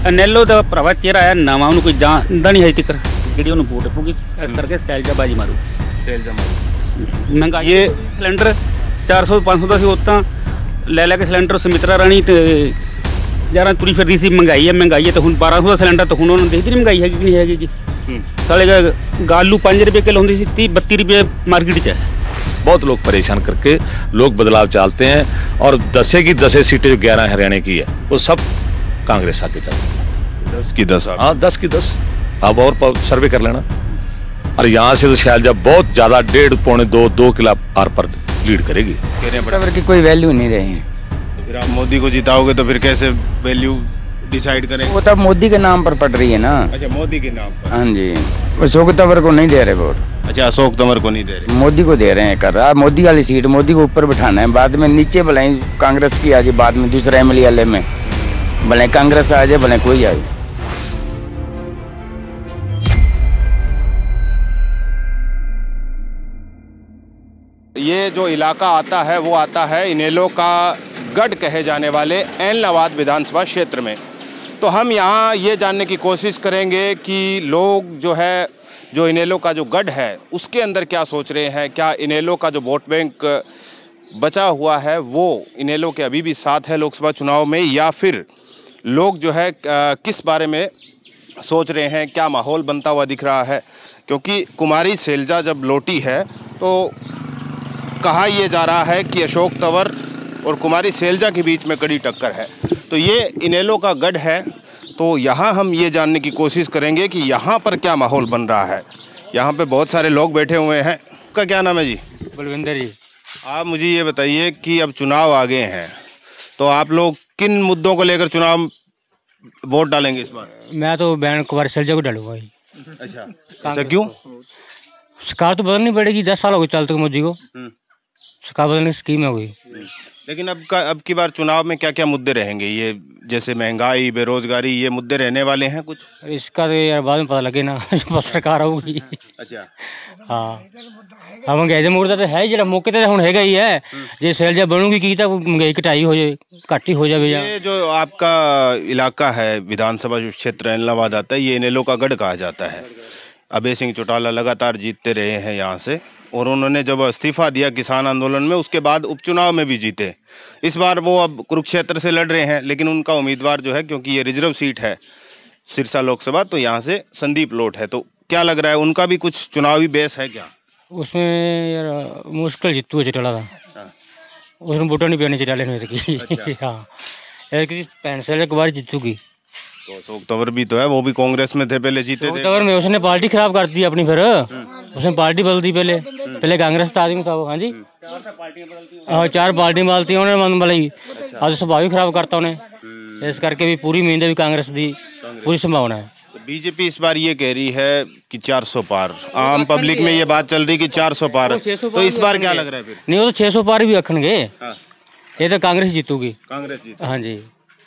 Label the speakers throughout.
Speaker 1: ਇਨੈਲੋ ਦਾ ਭਰਾਵਾ ਚਿਹਰਾ ਆਇਆ ਨਵਾਂ, ਉਹਨੂੰ ਕੋਈ ਜਾਣਦਾ ਨਹੀਂ ਹਜੇ ਤੱਕ ਜਿਹੜੀ ਉਹਨੂੰ ਵੋਟ ਪਊਗੀ। ਇਸ ਕਰਕੇ ਸੈਲਜਾ ਬਾਜੀ ਮਾਰੂ। ਮਹਿੰਗਾਈ ਇਹ ਸਿਲੰਡਰ 400-500 ਦਾ ਸੀ, ਉਹ ਤਾਂ ਲੈ ਕੇ ਸਿਲੰਡਰ ਸੁਮਿਤਰਾ ਰਾਣੀ ਤੇ ਯਾਰਾਂ ਤੁਰੀ ਫਿਰਦੀ ਸੀ। ਮਹਿੰਗਾਈ ਹੈ ਤੇ ਹੁਣ 1200 ਦਾ ਸਿਲੰਡਰ, ਤਾਂ ਹੁਣ ਉਹਨੂੰ ਦੇਖਦੀ ਨਹੀਂ ਮਹਿੰਗਾਈ ਹੈਗੀ ਕਿ ਨਹੀਂ ਹੈਗੀ ਜੀ। साले गालू 5 रुपये किलो होती 30-32 रुपये मार्केट च है।
Speaker 2: बहुत लोग परेशान करके लोग बदलाव चाहते हैं और 10 की 10 सीटें जो 11 हरियाणा की है वो सब कांग्रेस आके चलती है। 10 की 10, हाँ 10 की 10। अब और सर्वे कर लेना। और यहाँ से तो शैलजा बहुत ज्यादा 1.5-2 किलो आर पर लीड करेगी।
Speaker 3: की कोई वैल्यू नहीं रही है।
Speaker 4: तो फिर आप मोदी को जिताओगे तो फिर कैसे वैल्यू डिसाइड करेंगे?
Speaker 3: वो तब मोदी के नाम पर पड़ रही है ना।
Speaker 4: अच्छा, मोदी के नाम पर।
Speaker 3: हाँ जी, अशोक तंवर को नहीं दे रहे वोट।
Speaker 4: अच्छा, अशोक तंवर को नहीं दे रहे,
Speaker 3: मोदी को दे रहे हैं। कर रहा मोदी वाली सीट, मोदी को ऊपर बिठाना है, बाद में नीचे भले कांग्रेस की आ जाए, बाद में दूसरा MLA में भले कांग्रेस आ जाए भले कोई आए।
Speaker 4: ये जो इलाका आता है वो आता है इनेलो का गढ़ कहे जाने वाले ऐलनाबाद विधानसभा क्षेत्र में। तो हम यहाँ ये जानने की कोशिश करेंगे कि लोग जो है, जो इनेलो का जो गढ़ है उसके अंदर क्या सोच रहे हैं। क्या इनेलो का जो वोट बैंक बचा हुआ है वो इनेलो के अभी भी साथ है लोकसभा चुनाव में, या फिर लोग जो है किस बारे में सोच रहे हैं, क्या माहौल बनता हुआ दिख रहा है। क्योंकि कुमारी सैलजा जब लौटी है तो कहा यह जा रहा है कि अशोक तंवर और कुमारी सैलजा के बीच में कड़ी टक्कर है। तो ये इनेलो का गढ़ है, तो यहाँ हम ये जानने की कोशिश करेंगे कि यहाँ पर क्या माहौल बन रहा है। यहाँ पे बहुत सारे लोग बैठे हुए हैं। आपका क्या नाम है जी?
Speaker 5: बलविंदर जी।
Speaker 4: आप मुझे ये बताइए कि अब चुनाव आ गए हैं तो आप लोग किन मुद्दों को लेकर चुनाव वोट डालेंगे इस बार?
Speaker 5: मैं तो बहन कुमारी सैलजा को डालूंगा जी।
Speaker 4: अच्छा, ऐसा क्यों?
Speaker 5: सरकार तो बदलनी पड़ेगी, 10 साल हो गए चलते मोदी को। सरकार बदलने की स्कीम है हुई।
Speaker 4: लेकिन अब की बार चुनाव में क्या क्या मुद्दे रहेंगे? ये जैसे महंगाई, बेरोजगारी, ये मुद्दे रहने वाले हैं कुछ?
Speaker 5: इसका तो यार बाद में पता लगे ना जब सरकार आऊगी।
Speaker 4: अच्छा,
Speaker 5: हाँ हम महंगाई मुद्दा तो है जो मौके तो हुण हैगा ही है। जे सैलजा बनूगी की तो महंगाई घटाई हो जाए, घट ही हो जाए।
Speaker 4: ये जो आपका इलाका है विधानसभा जो क्षेत्र ऐलनाबाद आता है, ये इनेलो का गढ़ कहा जाता है। अभय सिंह चौटाला लगातार जीतते रहे हैं यहाँ से, और उन्होंने जब इस्तीफा दिया किसान आंदोलन में उसके बाद उपचुनाव में भी जीते। इस बार वो अब कुरुक्षेत्र से लड़ रहे हैं, लेकिन उनका उम्मीदवार जो है, क्योंकि ये रिजर्व सीट है सिरसा लोकसभा, तो यहाँ से संदीप लोट है। तो क्या लग रहा है, उनका भी कुछ चुनावी बेस है क्या?
Speaker 5: उसमें यार मुश्किल जीतू चौटाला था, उसमें वोटा नहीं पाने चौटाले ने की। हाँ भैन सैलजा एक बार जीतूगी।
Speaker 4: तो अशोक तंवर भी तो है, वो भी कांग्रेस में थे, पहले जीते थे।
Speaker 5: तंवर में उसने पार्टी खराब कर दी अपनी, फिर उसने पार्टी बदल दी। पहले कांग्रेस का आदमी था वो। हाँ जी, 4 पार्टियां बदलती उन्होंने भलाई। आज स्वभाव ही खराब करता उन्हें, इस करके भी पूरी उम्मीद है भी कांग्रेस की पूरी संभावना है।
Speaker 4: बीजेपी इस बार ये कह रही है कि 400 पार, आम पब्लिक में ये बात चल रही कि 400 पार, तो इस बार क्या लग रहा है फिर?
Speaker 5: नहीं, वो तो 600 पार भी रखेंगे। ये तो कांग्रेस जीतूगी।
Speaker 4: कांग्रेस जीत?
Speaker 5: हाँ जी,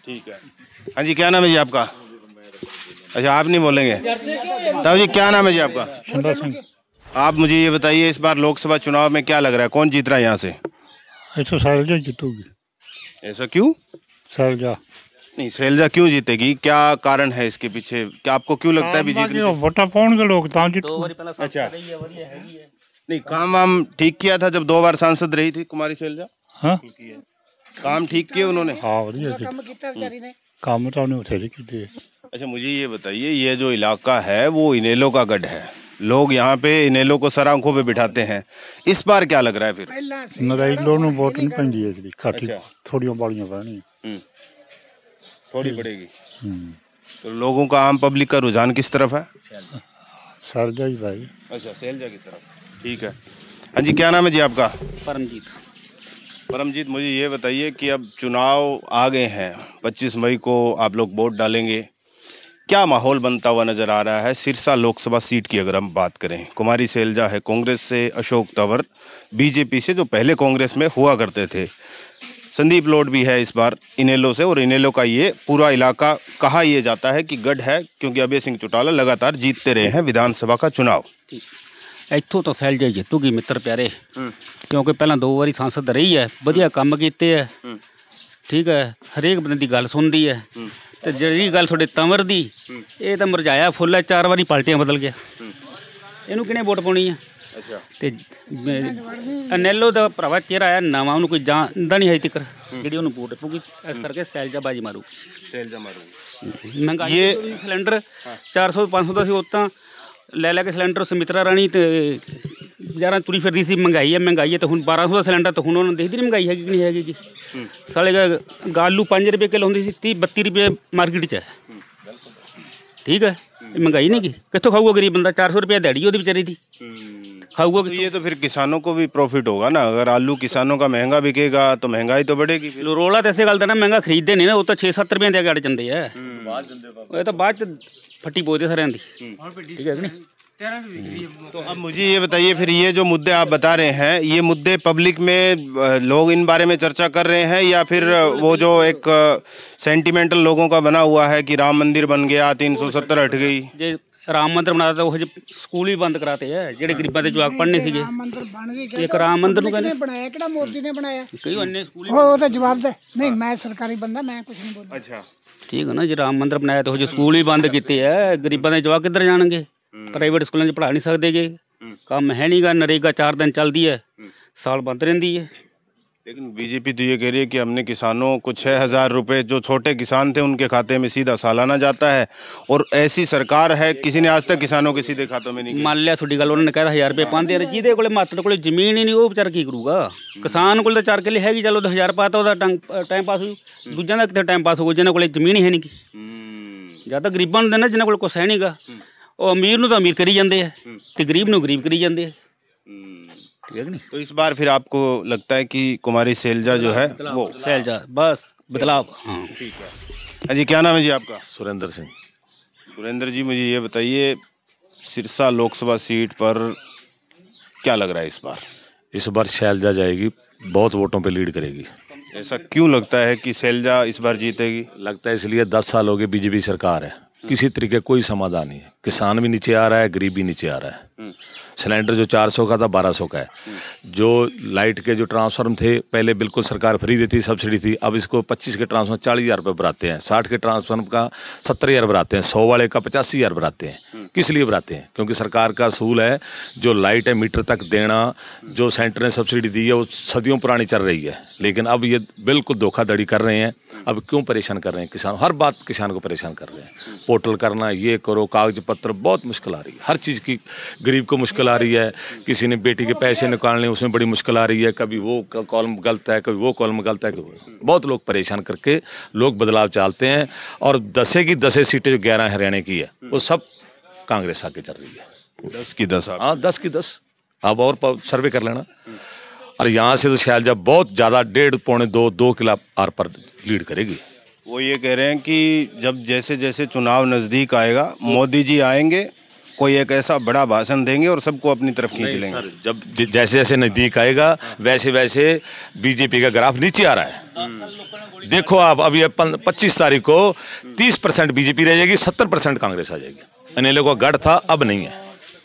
Speaker 4: ठीक है। हाँ जी, क्या नाम है जी आपका? अच्छा, आप नहीं बोलेंगे तब जी। क्या नाम है जी आपका?
Speaker 6: सुंदर सिंह।
Speaker 4: आप मुझे ये बताइए, इस बार लोकसभा चुनाव में क्या लग रहा है, कौन जीत रहा है यहाँ से?
Speaker 6: ऐसा सैलजा जीतूगी।
Speaker 4: ऐसा क्यों?
Speaker 6: सैलजा
Speaker 4: नहीं, सैलजा क्यों जीतेगी, क्या कारण है इसके पीछे? क्या आपको क्यों लगता है भी जीतेगी?
Speaker 6: वोटा पाउणगे लोग तां जीतू।
Speaker 4: अच्छा, नहीं काम वाम ठीक किया था जब 2 बार सांसद रही थी कुमारी सैलजा?
Speaker 6: हाँ,
Speaker 4: काम ठीक किए उन्होंने?
Speaker 6: हाँ वधिया काम तो उन्हें बथेरे कीते।
Speaker 4: अच्छा, मुझे ये बताइए, ये जो इलाका है वो इनेलो का गढ़ है, लोग यहाँ पे इनेलो को सर आंखों पे बिठाते हैं। इस बार क्या लग रहा है फिर?
Speaker 6: नरेलो नूं वोट नहीं पैंदी है, घट थोड़ियां बालियां पैणियां।
Speaker 4: थोड़ी पड़ेगी। तो लोगों का, आम पब्लिक का रुझान किस तरफ है?
Speaker 6: सैलजा ही भाई।
Speaker 4: अच्छा, सैलजा की तरफ, ठीक है। हाँ जी, क्या नाम है जी आपका?
Speaker 1: परमजीत।
Speaker 4: परमजीत, मुझे ये बताइए कि अब चुनाव आ गए हैं, 25 मई को आप लोग वोट डालेंगे, क्या माहौल बनता हुआ नजर आ रहा है? सिरसा लोकसभा सीट की अगर हम बात करें, कुमारी सैलजा है कांग्रेस से, अशोक तंवर बीजेपी से जो पहले कांग्रेस में हुआ करते थे, संदीप लोट भी है इस बार इनेलो से, और इनेलो का ये पूरा इलाका कहा यह जाता है कि गढ़ है, क्योंकि अभय सिंह चौटाला लगातार जीतते रहे हैं विधानसभा का चुनाव।
Speaker 1: ਇੱਥੋਂ ਤਾਂ ਸੈਲਜਾ ਜਿੱਤੂਗੀ ਮਿੱਤਰ ਪਿਆਰੇ, ਕਿਉਂਕਿ ਪਹਿਲਾਂ 2 ਵਾਰੀ ਸੰਸਦ ਰਹੀ ਹੈ, ਵਧੀਆ ਕੰਮ ਕੀਤੇ ਹੈ, ਠੀਕ ਹੈ, ਹਰੇਕ ਬੰਦੇ ਦੀ ਗੱਲ ਸੁਣਦੀ ਹੈ। ਤੇ ਜਿਹੜੀ ਗੱਲ ਤੁਹਾਡੇ ਤੰਵਰ ਦੀ ਇਹ ਤਾਂ ਮੁਰਝਾਇਆ ਫੁੱਲ ਹੈ, 4 ਵਾਰੀ ਪਾਰਟੀਆਂ ਬਦਲ ਗਿਆ। ਇਹਨੂੰ ਕਿਹਨੇ ਵੋਟ ਪਾਉਣੀ ਆ?
Speaker 4: ਅੱਛਾ।
Speaker 1: ਤੇ ਅਨੈਲੋ ਦਾ ਭਰਾਵਾ ਚਿਹਰਾ ਆਇਆ ਨਵਾਂ, ਉਹਨੂੰ ਕੋਈ ਜਾਣਦਾ ਨਹੀਂ ਹਜੇ ਤੱਕ ਜਿਹੜੀ ਉਹਨੂੰ ਵੋਟ ਪਊਗੀ। ਇਸ ਕਰਕੇ ਸੈਲਜਾ ਬਾਜੀ ਮਾਰੂ। ਮਹਿੰਗਾਈ ਸਿਲੰਡਰ 400 500 ਦਾ ਸੀ, ਉਹ ਤਾਂ ਲੈ ਕੇ ਸਿਲੰਡਰ ਸੁਮਿਤਰਾ ਰਾਣੀ ਤੇ ਯਾਰਾਂ ਤੁਰੀ ਫਿਰਦੀ ਸੀ। ਮਹਿੰਗਾਈ ਹੈ ਤੇ ਹੁਣ 1200 ਦਾ ਸਿਲੰਡਰ, ਤਾਂ ਹੁਣ ਉਹਨਾਂ ਨੂੰ ਦੇਖਦੀ ਨਹੀਂ ਮਹਿੰਗਾਈ ਹੈਗੀ ਕਿ ਨਹੀਂ ਹੈਗੀ ਜੀ। ਸਾਲੇ ਆਲੂ 5 ਰੁਪਏ ਕਿਲੋ ਹੁੰਦੀ ਸੀ, 30 32 ਰੁਪਏ ਮਾਰਕੀਟ 'ਚ ਹੈ। ठीक है, महंगाई नहीं की कितों खाऊगा गरीब बंदा? 400 रुपया दिहाड़ी ਉਹਦੀ बेचारी थी, खाऊगा
Speaker 4: तो ये तो फिर किसानों को भी प्रॉफिट होगा ना। अगर आलू किसानों का महंगा बिकेगा तो महंगाई तो बढ़ेगी फिर।
Speaker 1: रोला तो ऐसे गलता ना, महंगा खरीदते नहीं ना, वो तो 6-7 रुपये दे के अड़ जाते हैं। वो तो बाद फट्टी पोते सारे दी। ठीक है कि नहीं?
Speaker 4: तो अब मुझे ये बताइए फिर, ये जो मुद्दे आप बता रहे हैं, ये मुद्दे पब्लिक में लोग इन बारे में चर्चा कर रहे हैं, या फिर वो जो एक सेंटिमेंटल लोगों का बना हुआ है कि राम मंदिर बन गया, 370 हट गई?
Speaker 1: जे राम मंदिर बनाया था, वो स्कूल भी बंद कराते हैं जेडे गरीबां दे जवाक पढ़ने सीगे। एक राम मंदिर नु कहने
Speaker 7: बनाया, केड़ा मोदी ने बनाया?
Speaker 1: कई अन्य स्कूल
Speaker 7: वो तो जवाब दे नहीं, मैं सरकारी बंदा, मैं कुछ नहीं बोलता।
Speaker 4: अच्छा,
Speaker 1: ठीक है ना जी। राम मंदिर बनाया तो जो स्कूल ही बंद किए है, गरीबां दे जवाक किधर जाणगे? प्राइवेट स्कूलों में पढ़ा नहीं सकते गे, काम है नहीं गा। नरेगा 4 दिन चलती है, साल बंद रही है।
Speaker 4: लेकिन बीजेपी तो ये कह रही है कि हमने किसानों को 6,000 रुपये, जो छोटे किसान थे उनके खाते में सीधा सालाना जाता है, और ऐसी सरकार है किसी ने आज तक किसानों के सीधे खातों में नहीं।
Speaker 1: मान लिया थोड़ी गल, उन्होंने कहा 1000 रुपये पाते हैं, जिहदे कोले मात्र कोले जमीन ही नहीं, वो बेचारा की करूगा? किसान कोल तो 4 किले हैगी, चलो 1000 पाता ਉਹਦਾ टाइम पास हो, दूजा का कितने टाइम पास होगा जिन्होंने कोले जमीन ही है नहीं। ਜਾਂ ਤਾਂ ਗਰੀਬਾਂ ਨੂੰ ਦੇਣਾ ਜਿਨ੍ਹਾਂ ਕੋਲ ਕੁਛ ਹੈ ਨਹੀਂਗਾ, ਉਹ ਅਮੀਰ ਨੂੰ ਤਾਂ ਅਮੀਰ ਕਰੀ ਜਾਂਦੇ ਆ ਤੇ ਗਰੀਬ ਨੂੰ ਗਰੀਬ ਕਰੀ ਜਾਂਦੇ ਆ। ठीक है कि नहीं?
Speaker 4: तो इस बार फिर आपको लगता है कि कुमारी सैलजा जो है वो
Speaker 1: सैलजा बस बदलाव। हाँ
Speaker 4: ठीक है। हाँ जी, क्या नाम है जी आपका?
Speaker 2: सुरेंद्र सिंह।
Speaker 4: सुरेंद्र जी, मुझे ये बताइए, सिरसा लोकसभा सीट पर क्या लग रहा है इस बार?
Speaker 2: इस बार सैलजा जाएगी, बहुत वोटों पे लीड करेगी।
Speaker 4: ऐसा क्यों लगता है कि सैलजा इस बार जीतेगी?
Speaker 2: लगता है इसलिए 10 साल हो गए बीजेपी सरकार है, किसी तरीके कोई समाधान नहीं है। किसान भी नीचे आ रहा है, गरीब भी नीचे आ रहा है। सिलेंडर जो 400 का था 1200 का है। जो लाइट के जो ट्रांसफार्मर थे पहले बिल्कुल सरकार फ्री देती, सब्सिडी थी, अब इसको 25 के ट्रांसफार्मर 40,000 रुपये भराते हैं, 60 के ट्रांसफार्मर का 70,000 भराते हैं, 100 वाले का 85,000 भराते हैं। किस लिए भराते हैं? क्योंकि सरकार का असूल है जो लाइट है मीटर तक देना, जो सेंटर ने सब्सिडी दी है वो सदियों पुरानी चल रही है, लेकिन अब ये बिल्कुल धोखाधड़ी कर रहे हैं। अब क्यों परेशान कर रहे हैं किसान? हर बात किसान को परेशान कर रहे हैं। पोर्टल करना, ये करो, कागज पत्र, बहुत मुश्किल आ रही है। हर चीज़ की गरीब को मुश्किल आ रही है। किसी ने बेटी के पैसे निकालने, उसमें बड़ी मुश्किल आ रही है। कभी वो कॉलम गलत है, कभी वो कॉलम गलत है, बहुत लोग परेशान करके लोग बदलाव चाहते हैं। और 10 की 10 सीटें जो 11 हरियाणा की है वो सब कांग्रेस आके चल रही है।
Speaker 4: 10 की 10?
Speaker 2: हाँ 10 की 10। आप और सर्वे कर लेना। और यहाँ से तो सैलजा बहुत ज़्यादा 1.5 पौने 2 किला आर पर लीड करेगी।
Speaker 4: वो ये कह रहे हैं कि जब जैसे जैसे चुनाव नज़दीक आएगा, मोदी जी आएंगे, कोई एक ऐसा बड़ा भाषण देंगे और सबको अपनी तरफ खींच लेंगे।
Speaker 2: जब जैसे जैसे नज़दीक आएगा वैसे वैसे बीजेपी का ग्राफ नीचे आ रहा है। देखो आप, अभी 25 तारीख को 30% बीजेपी रह जाएगी, 70% कांग्रेस आ जाएगी। इनेलो का गढ़ था, अब नहीं है।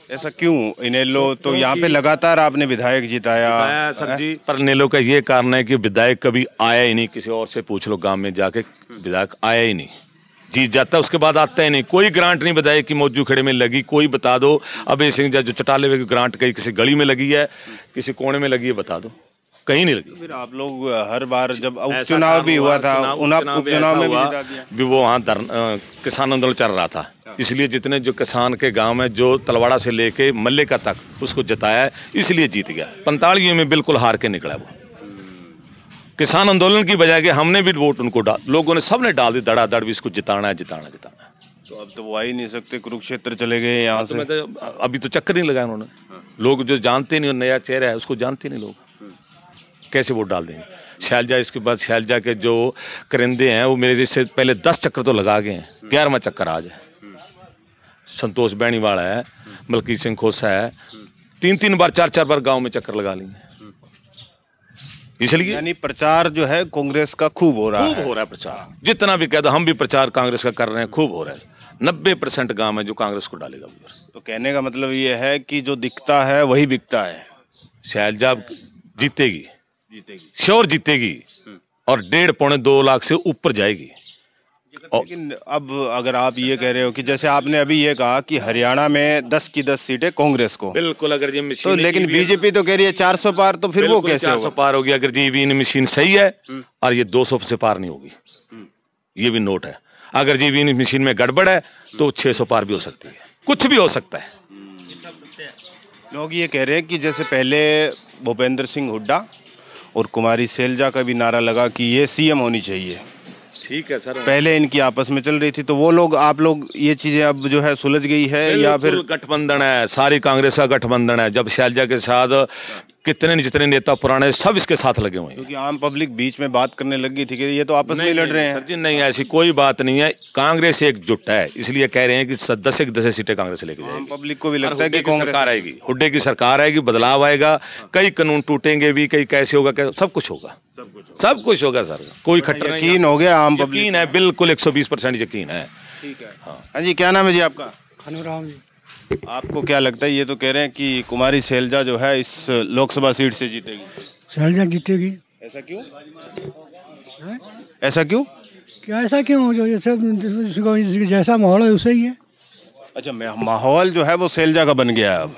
Speaker 4: ऐसा क्यों? इनेलो तो यहाँ पे लगातार आपने विधायक जिताया
Speaker 2: सर जी, पर इनेलो का ये कारण है कि विधायक कभी आया ही नहीं। किसी और से पूछ लो, गांव में जाके विधायक आया ही नहीं। जीत जाता है उसके बाद आता ही नहीं। कोई ग्रांट नहीं विधायक की मौजू खेड़े में लगी, कोई बता दो। अभय सिंह जो चटाले हुए ग्रांट कहीं किसी गली में लगी है, किसी कोने में लगी है, बता दो, कहीं नहीं लगी।
Speaker 4: फिर आप लोग हर बार जब उपचुनाव भी हुआ था, उपचुनाव में भी वो
Speaker 2: वहाँ किसान आंदोलन चल रहा था, इसलिए जितने जो किसान के गांव में जो तलवाड़ा से लेके मल्लिका तक उसको जिताया है, इसलिए जीत गया। 45 में बिल्कुल हार के निकला वो। किसान आंदोलन की बजाय के हमने भी वोट उनको लोगों ने सबने डाल दी, धड़ाधड़ भी इसको जिताना है, जिताना जिताना है।
Speaker 4: तो अब तो वो आ ही नहीं सकते, कुरुक्षेत्र चले गए यहाँ से।
Speaker 2: अभी तो चक्कर नहीं लगाया उन्होंने। लोग जो जानते नहीं, नया चेहरा है उसको जानते नहीं, लोग कैसे वोट डाल देंगे? सैलजा, इसके बाद सैलजा के जो करिंदे हैं वो मेरे से पहले 10 चक्कर तो लगा गए हैं, 11वां चक्कर आज है। संतोष बैनीवाला है, मलकीत सिंह खोसा है, 3-3 बार 4-4 बार गांव में चक्कर लगा लिए। इसलिए
Speaker 4: यानी प्रचार जो है कांग्रेस का खूब हो रहा है।
Speaker 2: खूब हो रहा है प्रचार, जितना भी कह दो। हम भी प्रचार कांग्रेस का कर रहे हैं, खूब हो रहा है। 90% गांव है जो कांग्रेस को डालेगा।
Speaker 4: तो कहने का मतलब ये है कि जो दिखता है वही बिकता है।
Speaker 2: सैलजा जीतेगी, श्योर जीतेगी, और 1.5 पौने 2 लाख से ऊपर जाएगी।
Speaker 4: लेकिन अब अगर आप ये कह रहे हो कि जैसे आपने अभी ये कहा कि हरियाणा में 10 की 10 सीटें कांग्रेस को,
Speaker 2: बिल्कुल। अगर ये
Speaker 4: तो लेकिन बीजेपी तो कह रही है 400 पार, तो फिर वो कैसे
Speaker 2: 400 पार होगी अगर जी ईवीएम मशीन सही है, और ये 200 से पार नहीं होगी, ये भी नोट है। अगर जी ईवीएम मशीन में गड़बड़ है तो 600 पार भी हो सकती है, कुछ भी हो सकता है।
Speaker 4: लोग ये कह रहे हैं कि जैसे पहले भूपेंद्र सिंह हुड्डा और कुमारी सैलजा का भी नारा लगा कि ये सीएम होनी चाहिए,
Speaker 2: ठीक है सर,
Speaker 4: पहले इनकी आपस में चल रही थी, तो वो लोग, आप लोग, ये चीजें अब जो है सुलझ गई है या फिर
Speaker 2: गठबंधन है, सारी कांग्रेस का गठबंधन है। जब शैलजा के साथ कितने जितने नेता पुराने सब इसके साथ लगे हुए हैं,
Speaker 4: क्योंकि आम पब्लिक बीच में बात करने लगी थी कि ये तो आपस में लड़ रहे हैं।
Speaker 2: सर जी नहीं, ऐसी कोई बात नहीं है, कांग्रेस एकजुट है, इसलिए कह रहे हैं कि 10 सीटें कांग्रेस लेके जाएगी।
Speaker 4: आम पब्लिक को भी लगता है कि
Speaker 2: सरकार आएगी, हुड्डे की सरकार आएगी, बदलाव आएगा, कई कानून टूटेंगे भी, कई कैसे होगा, सब कुछ होगा, सब कुछ होगा सर, कोई खट्टर नहीं।
Speaker 4: यकीन हो गया आम पब्लिक?
Speaker 2: यकीन है, बिल्कुल 120% यकीन है।
Speaker 4: ठीक है। हाँ जी, क्या नाम है जी आपका?
Speaker 8: खनूराम जी।
Speaker 4: आपको क्या लगता है, ये तो कह रहे हैं कि कुमारी सैलजा जो है इस लोकसभा सीट से जीतेगी?
Speaker 8: सैलजा जीतेगी।
Speaker 4: ऐसा क्यों? ऐसा क्यों?
Speaker 8: क्या ऐसा क्यों? जो जैसा माहौल है वैसे ही है।
Speaker 4: अच्छा, माहौल जो है वो सैलजा का बन गया है अब।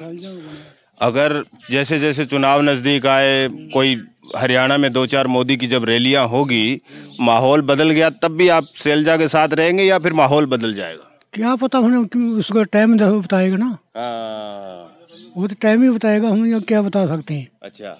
Speaker 4: अगर जैसे जैसे चुनाव नजदीक आए, कोई हरियाणा में 2-4 मोदी की जब रैलियां होगी, माहौल बदल गया, तब भी आप सैलजा के साथ रहेंगे या फिर माहौल बदल जाएगा?
Speaker 8: क्या पता, हमने उसको टाइम बताएगा ना। वो तो टाइम ही बताएगा, हम क्या बता सकते हैं।
Speaker 4: अच्छा,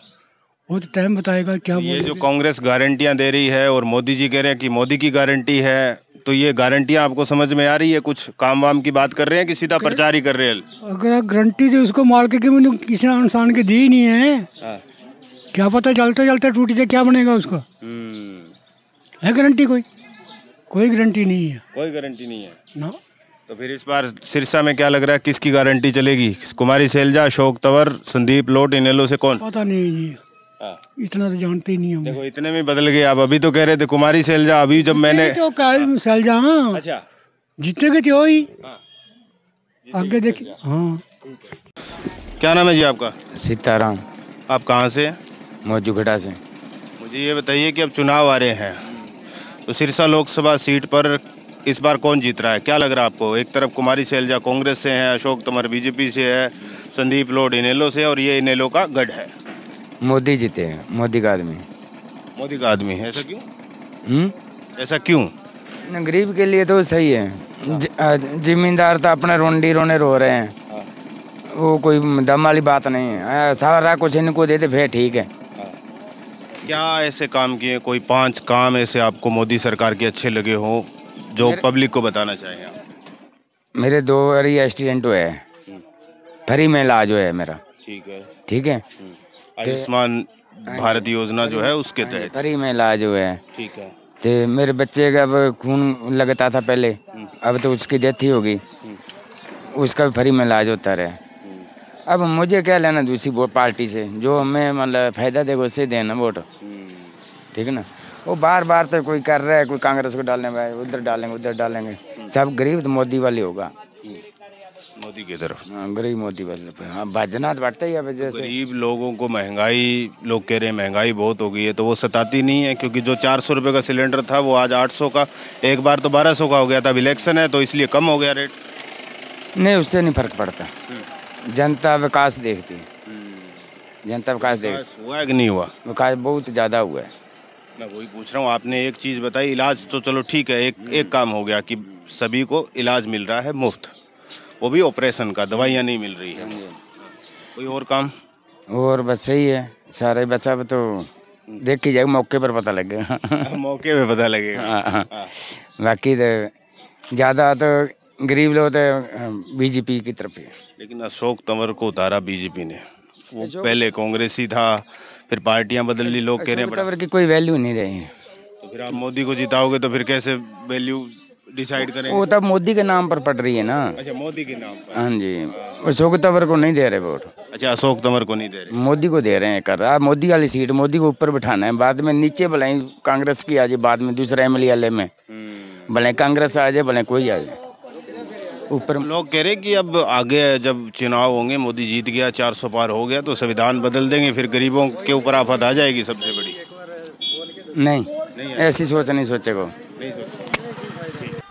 Speaker 8: वो तो टाइम बताएगा क्या।
Speaker 4: ये जो कांग्रेस गारंटियां दे रही है और मोदी जी कह रहे हैं कि मोदी की गारंटी है, तो ये गारंटियां आपको समझ में आ रही है? कुछ काम वाम की बात कर रहे हैं कि सीधा प्रचार ही कर रहे हैं?
Speaker 8: अगर गारंटी जो उसको मार के मैंने किसी इंसान के दी ही नहीं है, क्या पता जलते जलते टूट जाए, क्या बनेगा उसका? है गारंटी? कोई गारंटी नहीं है। कोई गारंटी नहीं है ना। तो फिर इस बार सिरसा में क्या लग रहा है, किसकी गारंटी चलेगी? कुमारी सैलजा, अशोक तंवर, संदीप लोड, इनेलो से कौन? पता नहीं जी, इतना तो जानते ही नहीं हम। देखो, इतने में बदल गए। आप अभी तो कह रहे थे कुमारी सैलजा, अभी जब मैंने तो सैलजा, हाँ अच्छा जीतेगे तो ही आगे देखिए। हाँ,
Speaker 4: क्या नाम है जी आपका?
Speaker 3: सीताराम।
Speaker 4: आप कहाँ से?
Speaker 3: मौजूगढ़ा से।
Speaker 4: मुझे ये बताइए कि अब चुनाव आ रहे हैं, तो सिरसा लोकसभा सीट पर इस बार कौन जीत रहा है? क्या लग रहा है आपको? एक तरफ कुमारी सैलजा कांग्रेस से है, अशोक तंवर बीजेपी से है, संदीप लोड इनेलो से, और ये इनेलो का गढ़ है।
Speaker 3: मोदी जीते हैं, मोदी का आदमी।
Speaker 4: मोदी का आदमी है, ऐसा क्यों? ऐसा क्यों?
Speaker 3: गरीब के लिए तो सही है। जिम्मेदार तो अपने रोंडी रोने रो रहे हैं, वो कोई दम वाली बात नहीं है। सारा कुछ इनको दे दे फिर ठीक है।
Speaker 4: क्या ऐसे काम किए, कोई 5 काम ऐसे आपको मोदी सरकार के अच्छे लगे हो जो पब्लिक को बताना चाहिए?
Speaker 3: मेरे 2 एक्सीडेंट हुए है, फ्री में इलाज हुआ है मेरा। ठीक है, ठीक है।
Speaker 4: आयुष्मान भारत योजना जो है उसके तहत
Speaker 3: फ्री में इलाज हुआ है।
Speaker 4: ठीक है।
Speaker 3: तो मेरे बच्चे का अब खून लगता था पहले, अब तो उसकी डेथ ही होगी, उसका भी फ्री में इलाज होता रहे। अब मुझे क्या लेना दूसरी पार्टी से, जो हमें मतलब फायदा देगा उससे देना वोट, ठीक है ना। वो बार बार तो कोई कर रहा है, कोई कांग्रेस को डालने वाले, उधर डालेंगे उधर डालेंगे, सब गरीब तो मोदी वाले होगा,
Speaker 4: मोदी की तरफ।
Speaker 3: हाँ, गरीब मोदी वाले पे। हाँ, भजना तो बढ़ता ही है। जैसे
Speaker 4: गरीब लोगों को महंगाई, लोग कह रहे हैं महंगाई बहुत हो गई है, तो वो सताती नहीं है? क्योंकि जो 400 रुपये का सिलेंडर था वो आज 800 का, एक बार तो 1200 का हो गया था। अब इलेक्शन है तो इसलिए कम हो गया रेट।
Speaker 3: नहीं, उससे नहीं फर्क पड़ता, जनता विकास देखती है, जनता विकास देखती।
Speaker 4: हुआ है कि नहीं हुआ?
Speaker 3: विकास बहुत ज़्यादा हुआ है।
Speaker 4: मैं वही पूछ रहा हूँ। आपने एक चीज़ बताई, इलाज तो चलो ठीक है, एक काम हो गया कि सभी को इलाज मिल रहा है मुफ्त, वो भी ऑपरेशन का, दवाइयाँ नहीं मिल रही है। कोई और काम?
Speaker 3: और बस सही है सारे, बस अब तो देखी जाएगा, मौके पर पता लगेगा।
Speaker 4: मौके पे पता लगेगा।
Speaker 3: बाकी तो ज़्यादा तो गरीब लोग तो बीजेपी की तरफ है।
Speaker 4: लेकिन अशोक तंवर को उतारा बीजेपी ने, वो पहले कांग्रेसी था, फिर पार्टियां बदल ली, लोग कह रहे हैं
Speaker 3: तंवर की कोई वैल्यू नहीं रही है।
Speaker 4: तो फिर आप मोदी को जिताओगे तो फिर कैसे वैल्यू डिसाइड करेंगे?
Speaker 3: वो तब मोदी के नाम पर पड़ रही है ना।
Speaker 4: अच्छा, मोदी के नाम पर।
Speaker 3: हाँ जी, अशोक तंवर को नहीं दे रहे वोट।
Speaker 4: अच्छा, अशोक तंवर को नहीं दे रहे,
Speaker 3: मोदी को दे रहे हैं। कर रहा मोदी वाली सीट, मोदी को ऊपर बिठाना है, बाद में नीचे भले कांग्रेस की आ जाए, बाद में दूसरा MLA में भले कांग्रेस आ जाए, भले कोई आ जाए, ऊपर।
Speaker 4: लोग कह रहे कि अब आगे जब चुनाव होंगे, मोदी जीत गया, 400 पार हो गया, तो संविधान बदल देंगे, फिर गरीबों के ऊपर आफत आ जाएगी सबसे बड़ी।
Speaker 3: नहीं, ऐसी सोच नहीं सोचेगा।
Speaker 4: नहीं सोचे।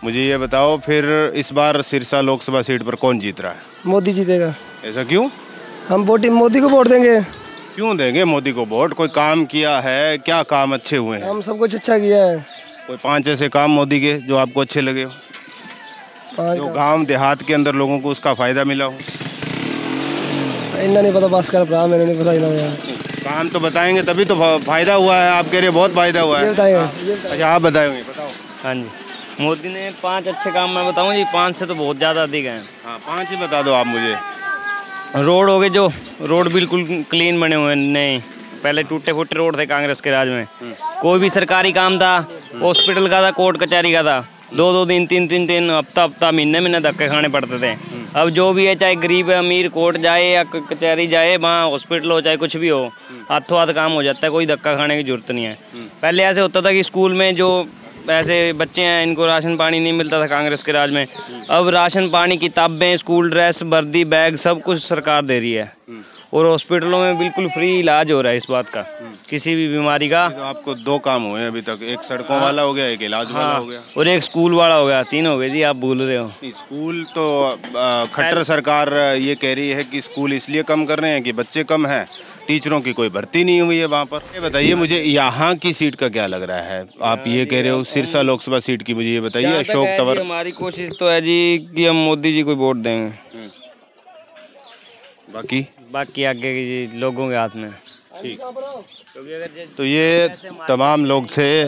Speaker 4: मुझे ये बताओ फिर इस बार सिरसा लोकसभा सीट पर कौन जीत रहा है?
Speaker 9: मोदी जीतेगा।
Speaker 4: ऐसा क्यों?
Speaker 9: हम मोदी को वोट देंगे।
Speaker 4: क्यों देंगे मोदी को वोट? कोई काम किया है? क्या काम अच्छे हुए हैं?
Speaker 9: हम सब कुछ अच्छा किया है।
Speaker 4: कोई 5 ऐसे काम मोदी के जो आपको अच्छे लगे हो, जो गांव देहात के अंदर लोगों को उसका फायदा मिला हो?
Speaker 9: इतना नहीं पता, बस कर रहा, मैंने नहीं पता यार।
Speaker 4: काम तो बताएंगे तभी तो फायदा हुआ है। आप कह रहे बहुत फायदा हुआ है। अच्छा आप बताएंगे, बताओ।
Speaker 10: हाँ जी, मोदी ने 5 अच्छे काम मैं बताऊँ जी, 5 से तो बहुत ज़्यादा अधिक हैं।
Speaker 4: हाँ 5 ही बता दो आप मुझे।
Speaker 10: रोड हो गए, जो रोड बिल्कुल क्लीन बने हुए हैं, नहीं पहले टूटे फूटे रोड थे कांग्रेस के राज में। कोई भी सरकारी काम था, हॉस्पिटल का था, कोर्ट कचहरी का था, 2-2 दिन 3-3 हफ्ता महीने धक्के खाने पड़ते थे। अब जो भी है, चाहे गरीब है अमीर, कोर्ट जाए या कचहरी जाए, वहाँ हॉस्पिटल हो चाहे कुछ भी हो, हाथों हाथ काम हो जाता है, कोई धक्का खाने की जरूरत नहीं है। पहले ऐसे होता था कि स्कूल में जो ऐसे बच्चे हैं इनको राशन पानी नहीं मिलता था कांग्रेस के राज में। अब राशन पानी, किताबें, स्कूल ड्रेस, वर्दी, बैग सब कुछ सरकार दे रही है। और हॉस्पिटलों में बिल्कुल फ्री इलाज हो रहा है इस बात का, किसी भी बीमारी का।
Speaker 4: तो आपको 2 काम हुए अभी तक, एक सड़कों वाला हो गया, एक इलाज वाला हो गया
Speaker 10: और एक स्कूल वाला हो गया। 3 हो गए जी, आप भूल रहे हो।
Speaker 4: स्कूल तो खट्टर सरकार ये कह रही है कि स्कूल इसलिए कम कर रहे हैं कि बच्चे कम हैं, टीचरों की कोई भर्ती नहीं हुई है वहाँ पर। ये बताइए मुझे यहाँ की सीट का क्या लग रहा है? आप ये कह रहे हो सिरसा लोकसभा सीट की, मुझे ये बताइए। अशोक तंवर,
Speaker 10: हमारी कोशिश तो है जी कि हम मोदी जी को वोट देंगे, बाकी आगे की लोगों के हाथ में।
Speaker 4: ठीक। तो ये तमाम लोग थे